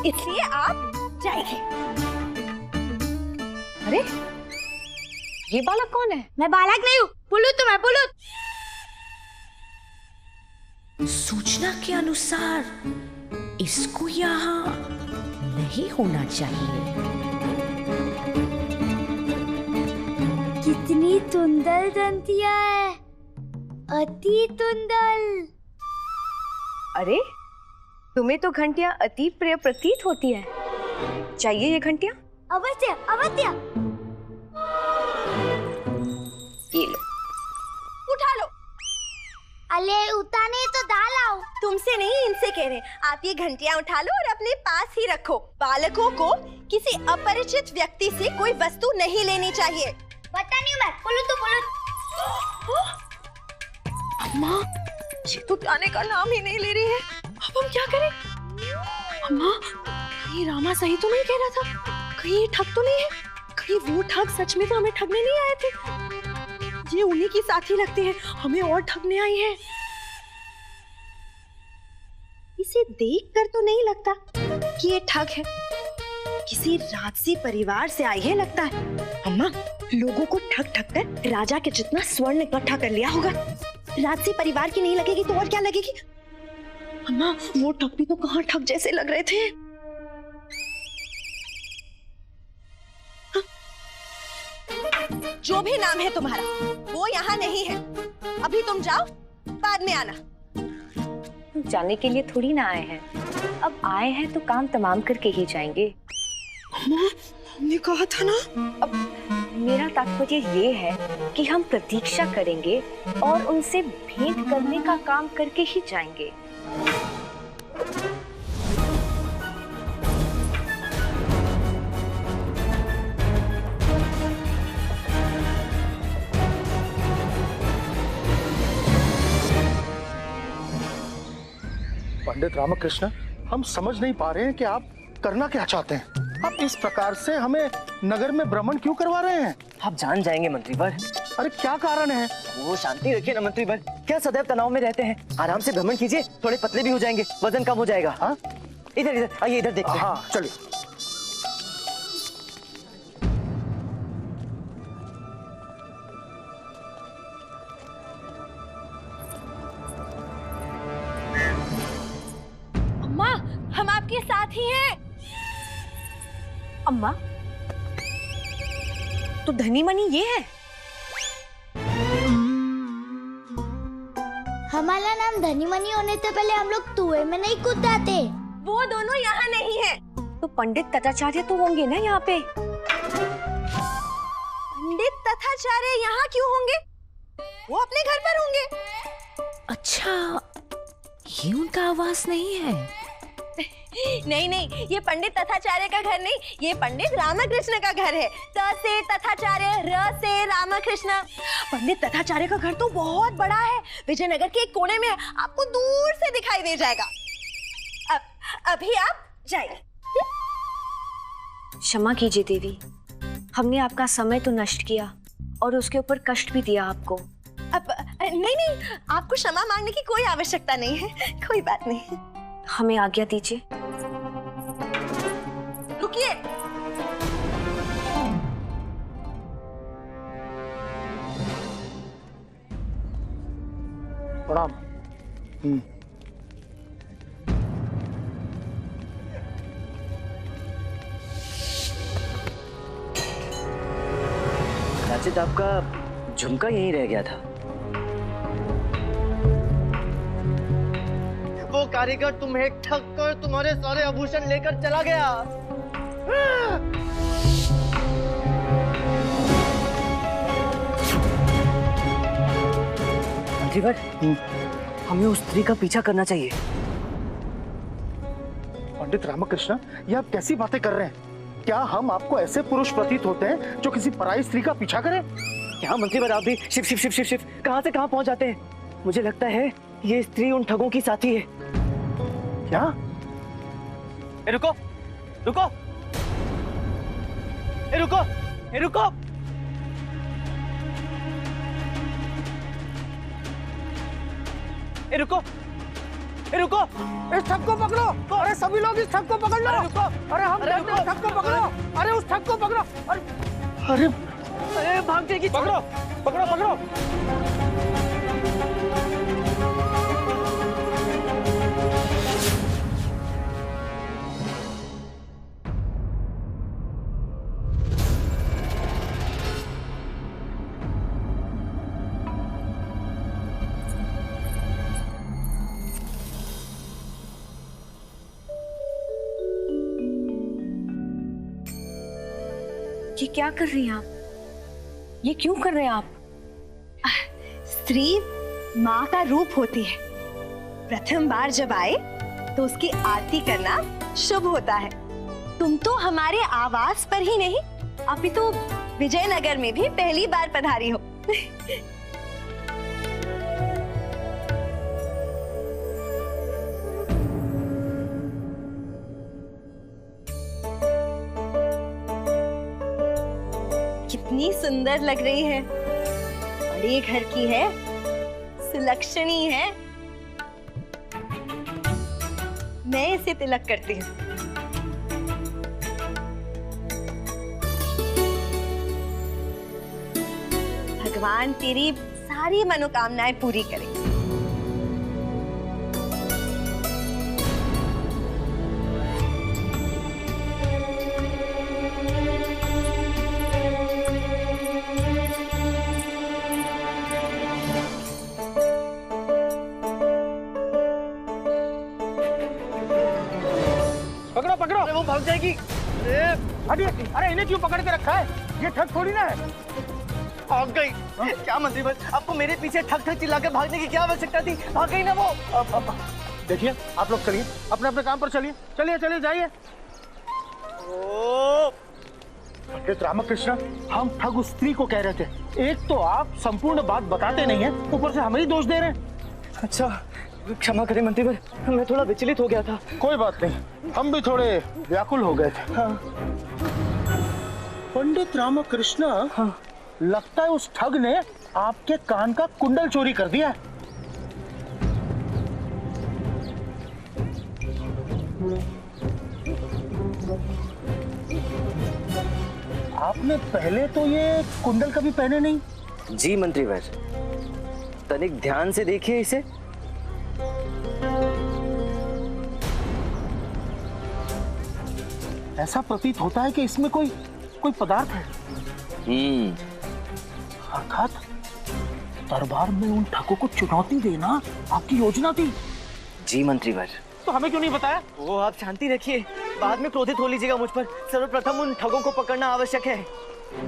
इसलिए आप जाएंगे। अरे ये बालक कौन है? मैं बालक नहीं हूँ, पुलुत तो मैं पुलुत। सूचना के अनुसार इसको यहाँ नहीं होना चाहिए। कितनी तुंदल दंतिया है, अति तुंदल। अरे तुम्हें तो घंटियां अति प्रिय प्रतीत होती है। चाहिए ये घंटियां? अवश्य अवश्य। ये लो। उठा लो। अले उठाने तो दाल आओ। तुमसे नहीं, इनसे कह रहे। आप ये घंटियां उठा लो और अपने पास ही रखो। बालकों को किसी अपरिचित व्यक्ति से कोई वस्तु नहीं लेनी चाहिए। बता नहीं मैं, पुलुत तो पुलुत। अम्मा ये तो आने का नाम ही नहीं ले रही है। अब हम क्या करें? अम्मा ये रामा सही तो नहीं कह रहा था? कहीं ये ठग तो नहीं है? कहीं वो ठग सच में तो हमें ठगने नहीं आए थे? ये उन्हीं की साथी लगते हैं, हमें और ठगने आई है। इसे देखकर तो नहीं लगता कि ये ठग है। किसी राजसी परिवार से आई है लगता है। अम्मा लोगों को ठग ठग कर राजा के जितना स्वर्ण इकट्ठा कर लिया होगा। राजसी परिवार की नहीं लगेगी तो और क्या लगेगी? अम्मा वो ठग भी तो कहाँ ठग जैसे लग रहे थे। जो भी नाम है तुम्हारा वो यहाँ नहीं है। अभी तुम जाओ, बाद में आना। जाने के लिए थोड़ी ना आए हैं, अब आए हैं तो काम तमाम करके ही जाएंगे। हमने कहा था ना। अब मेरा तात्पर्य ये है कि हम प्रतीक्षा करेंगे और उनसे भेंट करने का काम करके ही जाएंगे। पंडित रामकृष्ण, हम समझ नहीं पा रहे हैं कि आप करना क्या चाहते हैं। आप इस प्रकार से हमें नगर में भ्रमण क्यों करवा रहे हैं? आप जान जाएंगे मंत्रीवर। अरे क्या कारण है? वो शांति रखिए ना मंत्रीवर, क्या सदैव तनाव में रहते हैं? आराम से भ्रमण कीजिए, थोड़े पतले भी हो जाएंगे, वजन कम हो जाएगा। हाँ इधर इधर आइए, इधर देखते हैं। हाँ चलिए। अम्मा हम आपके साथ ही हैं। अम्मा तो धनी मनी ये है? हमारा नाम धनी मनी होने से पहले हम लोग कुएं में नहीं कूद जाते। वो दोनों यहाँ नहीं है। तो पंडित तथाचार्य तो होंगे ना यहाँ पे? पंडित तथाचार्य यहाँ क्यों होंगे? वो अपने घर पर होंगे। अच्छा, ये उनका आवास नहीं है। नहीं नहीं, ये पंडित तथाचार्य का घर नहीं, ये पंडित रामकृष्ण का घर है। त से तथाचार्य, र से रामकृष्ण। पंडित तथाचार्य का घर तो बहुत बड़ा है, विजयनगर के एक कोने में है, आपको दूर से दिखाई दे जाएगा। अभी आप जाइए। क्षमा कीजिए देवी, हमने आपका समय तो नष्ट किया और उसके ऊपर कष्ट भी दिया आपको। अब नहीं नहीं, आपको क्षमा मांगने की कोई आवश्यकता नहीं है, कोई बात नहीं। हमें आज्ञा दीजिए। रुकिए। प्रणाम। राजित, आपका झुमका यहीं रह गया था। वो कारीगर तुम्हें ठग कर तुम्हारे सारे आभूषण लेकर चला गया। मंत्रीवर, हमें उस स्त्री का पीछा करना चाहिए। पंडित रामकृष्ण, ये आप कैसी बातें कर रहे हैं? क्या हम आपको ऐसे पुरुष प्रतीत होते हैं जो किसी पराई स्त्री का पीछा करें? क्या मंत्रीवर, आप भी शिव शिव शिव शिव शिव कहां से कहां पहुंच जाते हैं? मुझे लगता है ये स्त्री उन ठगों की साथी है। क्या? रुको रुको रुको रुको। रुको, रुको, इस ठग को पकड़ो। अरे सभी लोग इस ठग को पकड़ लो। अरे हम जानते हैं, ठग को पकड़ो। अरे उस ठग को पकड़ो। अरे अरे भाग जाएगी। पकड़ो पकड़ो पकड़ो। ये क्या कर रही हैं आप? ये क्यों कर रहे हैं आप? स्त्री माँ का रूप होती है। प्रथम बार जब आए तो उसकी आरती करना शुभ होता है। तुम तो हमारे आवास पर ही नहीं, अपितु विजयनगर में भी पहली बार पधारी हो। कितनी सुंदर लग रही है। बड़े घर की है, सुलक्षणी है। मैं इसे तिलक करती हूँ। भगवान तेरी सारी मनोकामनाएं पूरी करें। पकड़ो पकड़ो। अरे वो भाग जाएगी। हटिए। अरे इन्हें क्यों पकड़ के रखा है? ये ठग थोड़ी ना है। भाग गई। क्या मंत्री भाई, आपको मेरे पीछे ठक ठक चिल्लाकर भागने की क्या आवश्यकता थी? भाग गई ना वो। देखिए आप लोग चलिए, अपने अपने काम पर चलिए। चलिए चलिए जाइए। पंडित रामकृष्ण, हम ठग उस स्त्री को कह रहे थे। एक तो आप संपूर्ण बात बताते नहीं है, ऊपर से हमें ही दोष दे रहे हैं। अच्छा, क्षमा करें मंत्री भाई, मैं थोड़ा विचलित हो गया था। कोई बात नहीं, हम भी थोड़े व्याकुल हो गए थे। हाँ। पंडित रामकृष्ण, हाँ। लगता है उस ठग ने आपके कान का कुंडल चोरी कर दिया है। आपने पहले तो ये कुंडल कभी पहने नहीं। जी मंत्रीवर, तनिक ध्यान से देखिए इसे। ऐसा प्रतीत होता है कि इसमें कोई पदार्थ है। अर्थात दरबार में उन ठगों को चुनौती देना आपकी योजना थी। जी मंत्रीवर। तो हमें क्यों नहीं बताया? वो आप शांति रखिए, बाद में क्रोधित हो लीजिएगा मुझ पर। सर्वप्रथम उन ठगों को पकड़ना आवश्यक है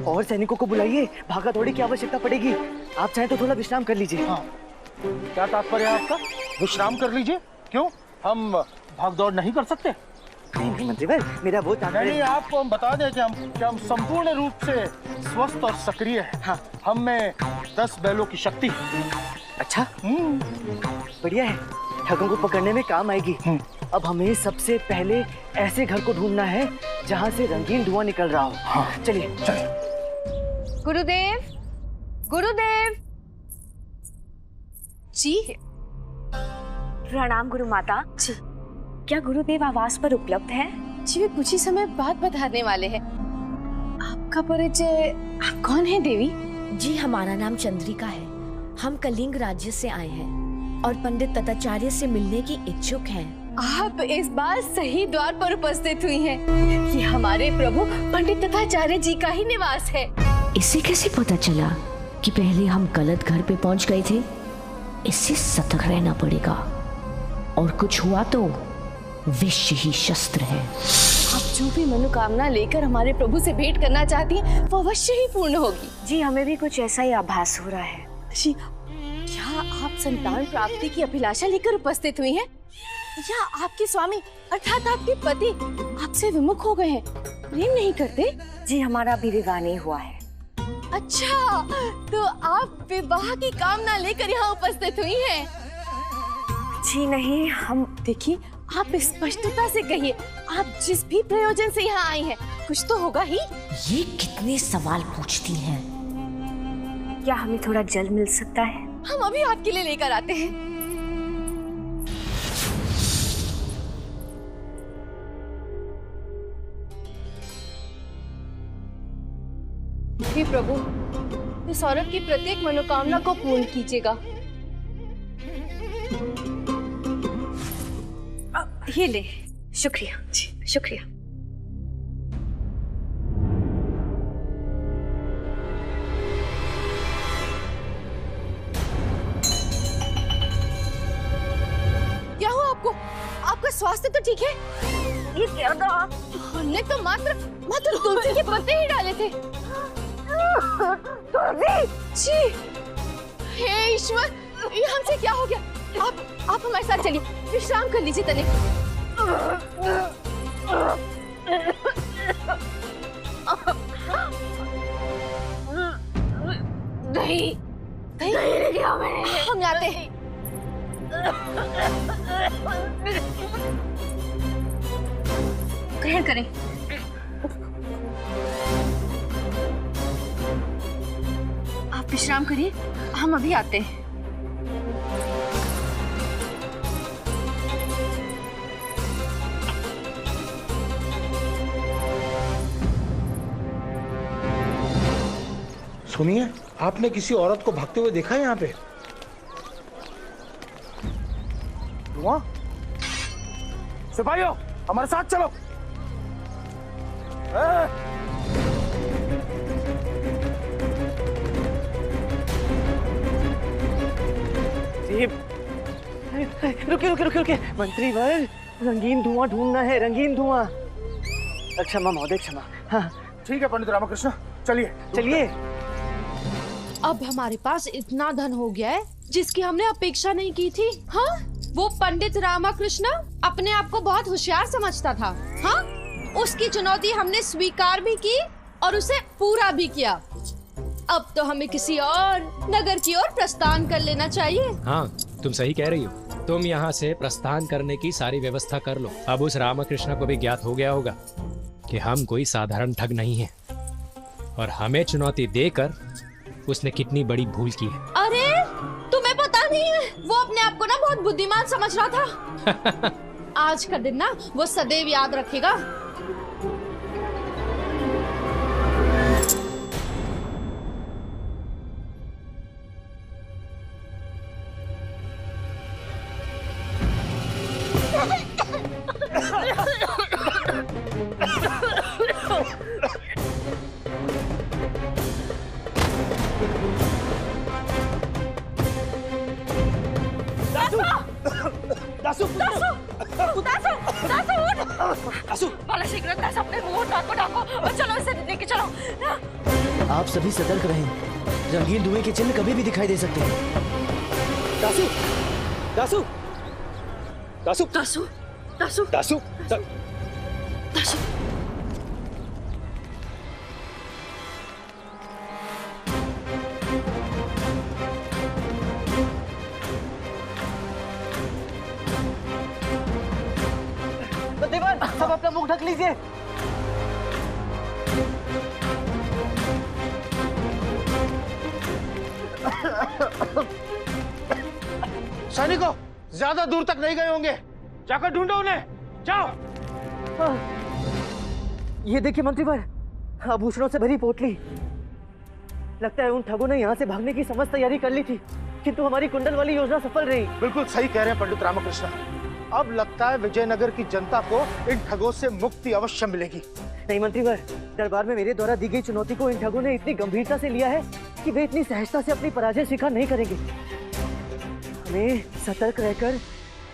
और सैनिकों को बुलाइए, भागा दौड़ी की आवश्यकता पड़ेगी। आप चाहें तो थोड़ा विश्राम कर लीजिए। हाँ। क्या तात्पर्य है आपका? विश्राम कर लीजिए? क्यों, हम भाग दौड़ नहीं कर सकते? नहीं मंत्रीवर, मेरा वो नहीं, आपको हम बता दें कि हम संपूर्ण रूप से स्वस्थ और सक्रिय हैं। हाँ। हम में 10 बैलों की शक्ति है। अच्छा, बढ़िया है, ठगों को पकड़ने में काम आएगी। अब हमें सबसे पहले ऐसे घर को ढूंढना है जहाँ से रंगीन धुआं निकल रहा हो। हाँ। चलिए चलिए। गुरुदेव, गुरुदेव जी। प्रणाम गुरु माता जी। क्या गुरुदेव आवास पर उपलब्ध है? जी, वे कुछ ही समय बाद पधारने वाले हैं। आपका परिचय, आप कौन है देवी? जी, हमारा नाम चंद्रिका है। हम कलिंग राज्य से आए हैं और पंडित तथाचार्य से मिलने की इच्छुक हैं। आप इस बार सही द्वार पर उपस्थित हुई हैं। ये हमारे प्रभु पंडित तथाचार्य जी का ही निवास है। इसे कैसे पता चला कि पहले हम गलत घर पे पहुंच गए थे? इससे सतर्क रहना पड़ेगा, और कुछ हुआ तो विष ही शस्त्र है। आप जो भी मनोकामना लेकर हमारे प्रभु से भेंट करना चाहती हैं, वो अवश्य ही पूर्ण होगी। जी, हमें भी कुछ ऐसा ही आभास हो रहा है। जी, क्या आप संतान प्राप्ति की अभिलाषा लेकर उपस्थित हुई हैं? या आपके स्वामी अर्थात आपके पति आपसे विमुख हो गए हैं, प्रेम नहीं करते? जी, हमारा अभी विवाह नहीं हुआ है। अच्छा, तो आप विवाह की कामना लेकर यहाँ उपस्थित हुई हैं? जी नहीं, हम देखिए, आप स्पष्टता से कहिए, आप जिस भी प्रयोजन से यहाँ आई हैं, कुछ तो होगा ही। ये कितने सवाल पूछती हैं? क्या हमें थोड़ा जल मिल सकता है? हम अभी आपके लिए लेकर आते हैं। हे प्रभु, इस औरत की प्रत्येक मनोकामना को पूर्ण कीजिएगा। ये ले। शुक्रिया जी, शुक्रिया। क्या हुआ आपको? आपका स्वास्थ्य तो ठीक है? ये क्या था? हमने तो मात्र तुलसी के पत्ते ही डाले थे। जी, हे ईश्वर, ये हमसे क्या हो गया? आप हमारे साथ चलिए, विश्राम कर लीजिए तनिक। दही क्या मैंने? हम लाते हैं। ग्रहण करें। आप विश्राम करिए, हम अभी आते हैं। सुनिए, आपने किसी औरत को भागते हुए देखा है यहाँ पे? धुआं? सिपाहियों, हमारे साथ चलो। रुके। मंत्री वर, रंगीन धुआं ढूंढना है, रंगीन धुआं। क्षमा महोदय, क्षमा। हाँ ठीक है पंडित रामकृष्ण, चलिए। अब हमारे पास इतना धन हो गया है जिसकी हमने अपेक्षा नहीं की थी। हाँ, वो पंडित रामकृष्ण अपने आप को बहुत होशियार समझता था। हाँ, उसकी चुनौती हमने स्वीकार भी की और उसे पूरा भी किया। अब तो हमें किसी और नगर की ओर प्रस्थान कर लेना चाहिए। हाँ, तुम सही कह रही हो। तुम यहाँ से प्रस्थान करने की सारी व्यवस्था कर लो। अब उस रामकृष्ण को भी ज्ञात हो गया होगा कि हम कोई साधारण ठग नहीं है और हमें चुनौती देकर उसने कितनी बड़ी भूल की है। अरे, तुम्हें पता नहीं है, वो अपने आप को ना बहुत बुद्धिमान समझ रहा था। आज का दिन ना वो सदैव याद रखेगा। आप सभी सतर्क रहें। रंगीन धुएं के चिन्ह कभी भी दिखाई दे सकते हैं। दासू, दासू, दासू, दासू, दासू, दासू, दासू। देवन, सब अपना मुंह ढक लीजिए। सैनिकों, ज्यादा दूर तक नहीं गए होंगे, जाकर ढूंढो उन्हें। जाओ। ये देखिए मंत्रीवर, आभूषणों से भरी पोटली। लगता है उन ठगों ने यहाँ से भागने की समस्त तैयारी कर ली थी, किंतु हमारी कुंडल वाली योजना सफल रही। बिल्कुल सही कह रहे हैं पंडित रामकृष्ण। अब लगता है विजयनगर की जनता को इन ठगों से मुक्ति अवश्य मिलेगी। नहीं मंत्रीवर, दरबार में मेरे द्वारा दी गई चुनौती को इन ठगों ने इतनी गंभीरता से लिया है कि वे इतनी सहजता से अपनी पराजय स्वीकार नहीं करेंगे। हमें सतर्क रहकर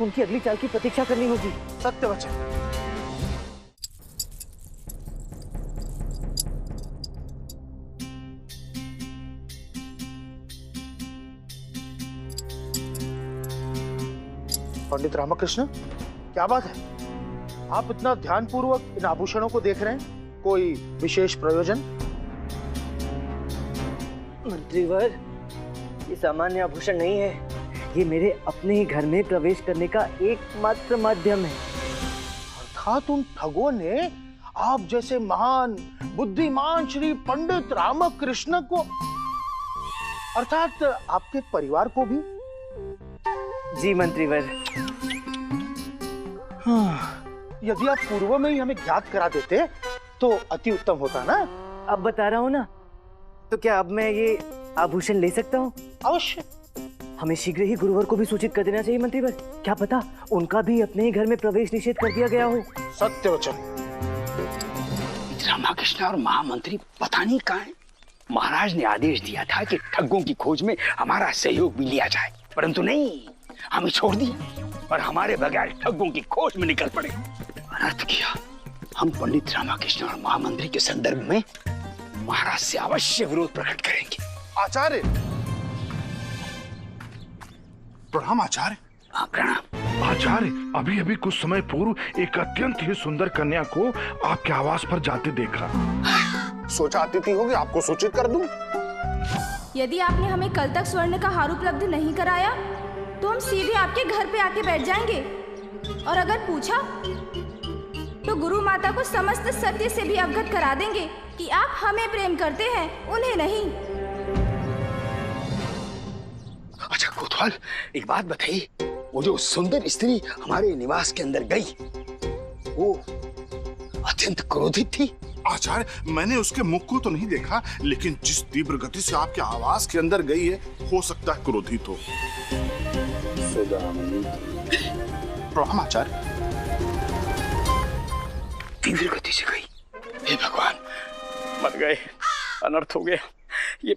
उनकी अगली चाल की प्रतीक्षा करनी होगी। सत्य वचन। पंडित रामकृष्ण, क्या बात है? आप इतना ध्यानपूर्वक इन आभूषणों को देख रहे हैं, कोई विशेष प्रयोजन? मंत्रीवर, ये सामान्य आभूषण नहीं है, ये मेरे अपने ही घर में प्रवेश करने का एकमात्र माध्यम है। अर्थात उन ठगों ने आप जैसे महान बुद्धिमान श्री पंडित रामकृष्ण को, अर्थात आपके परिवार को भी। जी मंत्रीवर। यदि आप पूर्व में ही हमें ज्ञात करा देते तो अति उत्तम होता ना। अब बता रहा हूँ ना, तो क्या अब मैं ये आभूषण ले सकता हूँ? अवश्य। हमें शीघ्र ही गुरुवर को भी सूचित कर देना चाहिए मंत्रीवर। क्या पता उनका भी अपने ही घर में प्रवेश निषेध कर दिया गया हो। सत्य वचन। रामाकृष्ण और महामंत्री पता नहीं कहाँ हैं। महाराज ने आदेश दिया था कि ठग्गों की खोज में हमारा सहयोग भी लिया जाए, परंतु नहीं, हमें छोड़ दिया और हमारे बगैर ठग्गों की खोज में निकल पड़े। अनर्थ किया। हम पंडित रामाकृष्ण और महामंत्री के संदर्भ में महाराज से अवश्य विरोध प्रकट करेंगे। आचार्य, प्रणाम आचार्य। हाँ, प्रणाम। आचार्य, अभी अभी कुछ समय पूर्व एक अत्यंत ही सुंदर कन्या को आपके आवास पर जाते देखा। सोचा अतिथि होगी, आपको सूचित कर दूं। यदि आपने हमें कल तक स्वर्ण का हार उपलब्ध नहीं कराया तो हम सीधे आपके घर पे आके बैठ जाएंगे, और अगर पूछा तो गुरु माता को समस्त सत्य से भी अवगत करा देंगे कि आप हमें प्रेम करते हैं, उन्हें नहीं। अच्छा कोतवाल, एक बात बताइए, वो जो सुंदर स्त्री हमारे निवास के अंदर गई, वो अत्यंत क्रोधित थी। आचार्य, मैंने उसके मुख को तो नहीं देखा, लेकिन जिस तीव्र गति से आपके आवास के अंदर गई है, हो सकता है क्रोधित हो। प्रणाम आचार्य। तीव्र गति से गई। हे भगवान, मर गए, अनर्थ हो गया। ये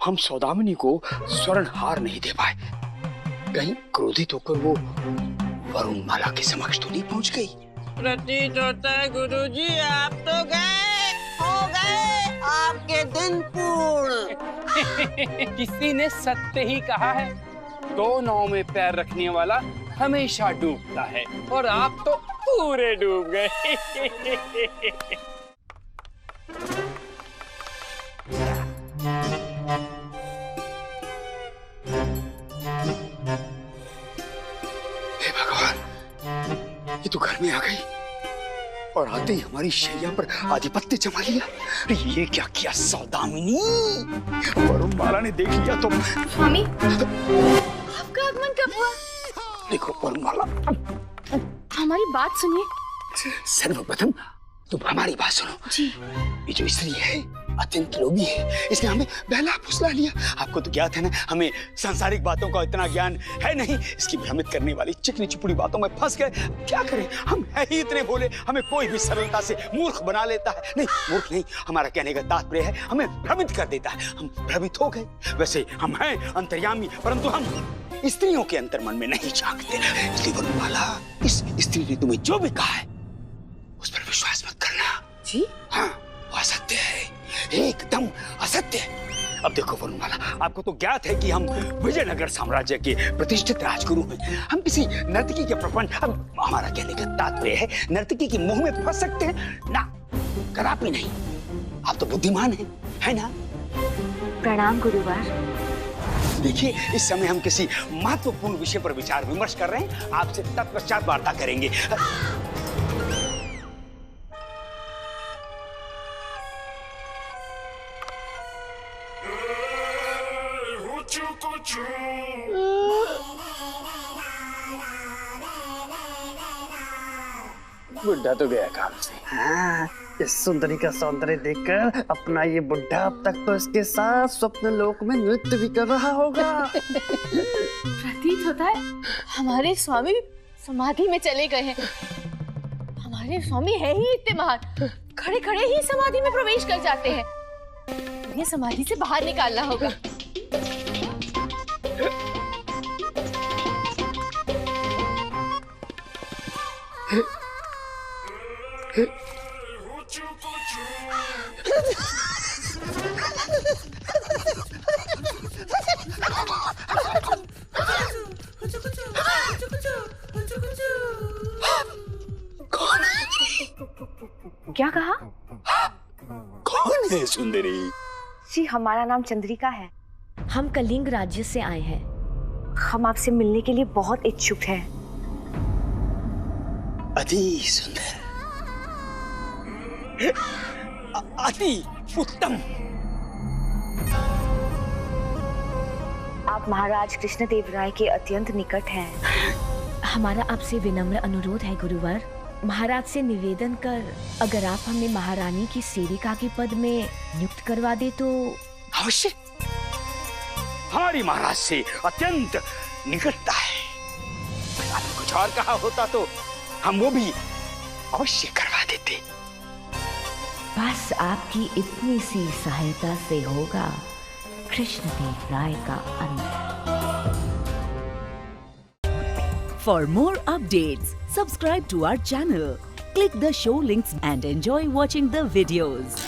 हम सौदामिनी को स्वर्ण हार नहीं दे पाए, कहीं क्रोधित होकर वो वरुणमाला के समक्ष तो नहीं पहुंच गई। प्रतीत होता है गुरुजी, आप तो गए, हो गए आपके दिन पूर्ण। किसी ने सत्य ही कहा है, दो नाव में पैर रखने वाला हमेशा डूबता है, और आप तो पूरे डूब गए। हे भगवान, ये तो घर में आ गई और आते ही हमारी शैया पर आधिपत्य जमा लिया। ये क्या किया सौदामिनी? वरुणमाला ने देख लिया तो। स्वामी, आपका आगमन कब हुआ? देखो वरुणमाला, हमारी बात सुनिए। सर्वप्रथम तुम हमारी बात सुनो जी। ये जो स्त्री है अत्यंत लोभी है, इसने हमें बहला फुसला लिया। आपको तो ज्ञात है ना, हमें सांसारिक बातों का इतना ज्ञान है नहीं। इसकी भ्रमित करने वाली चिकनी चुपड़ी बातों में फंस गए। क्या करें, हम है ही इतने भोले, हमें कोई भी सरलता से मूर्ख बना लेता है। नहीं, मूर्ख नहीं, हमारा कहने का तात्पर्य है हमें भ्रमित कर देता है। हम भ्रमित हो गए। वैसे हम हैं अंतर्यामी, परंतु हम स्त्रियों के अंतर्मन में नहीं झांकते। इसलिए वरुणमाला, इस स्त्री ने तुम्हें जो भी कहा है उस पर विश्वास मत करना जी। हाँ, वो असत्य है, एकदम असत्य है। अब देखो वरुणमाला, आपको तो ज्ञात है कि हम विजयनगर साम्राज्य के प्रतिष्ठित राजगुरु हैं। हम किसी नर्तकी के प्रपंच, अब हमारा कहने का तात्पर्य है नर्तकी के मुंह में फंस सकते हैं ना, कदापि नहीं। आप तो बुद्धिमान हैं, है ना? प्रणाम गुरुवार। देखिए, इस समय हम किसी महत्वपूर्ण विषय पर विचार विमर्श कर रहे हैं। आपसे तत्पश्चात वार्ता करेंगे। बुढ़ा तो गया काम से। हाँ, इस सुंदरी का सौंदर्य देखकर अपना ये बुढ़ा अब तक तो इसके साथ स्वप्न लोक में नृत्य भी कर रहा होगा। प्रतीत होता है हमारे स्वामी समाधि में चले गए हैं। हमारे स्वामी है ही इतने महान, खड़े खड़े ही समाधि में प्रवेश कर जाते हैं। उन्हें समाधि से बाहर निकालना होगा। क्या कहा? कौन है सुंदरी? जी, हमारा नाम चंद्रिका है। हम कलिंग राज्य से आए हैं। हम आपसे मिलने के लिए बहुत इच्छुक हैं। अति सुंदर, अति उत्तम। आप महाराज कृष्णदेव राय के अत्यंत निकट हैं। हमारा आपसे विनम्र अनुरोध है गुरुवर, महाराज से निवेदन कर अगर आप हमें महारानी की सेविका के पद में नियुक्त करवा दे तो। अवश्य, हमारी महाराज से अत्यंत निकटता है। आपने कुछ और कहा होता तो हम वो भी अवश्य करवा देते। बस आपकी इतनी सी सहायता से होगा कृष्णदेव राय का अंत। For more updates, subscribe to our channel, click the show links and enjoy watching the videos.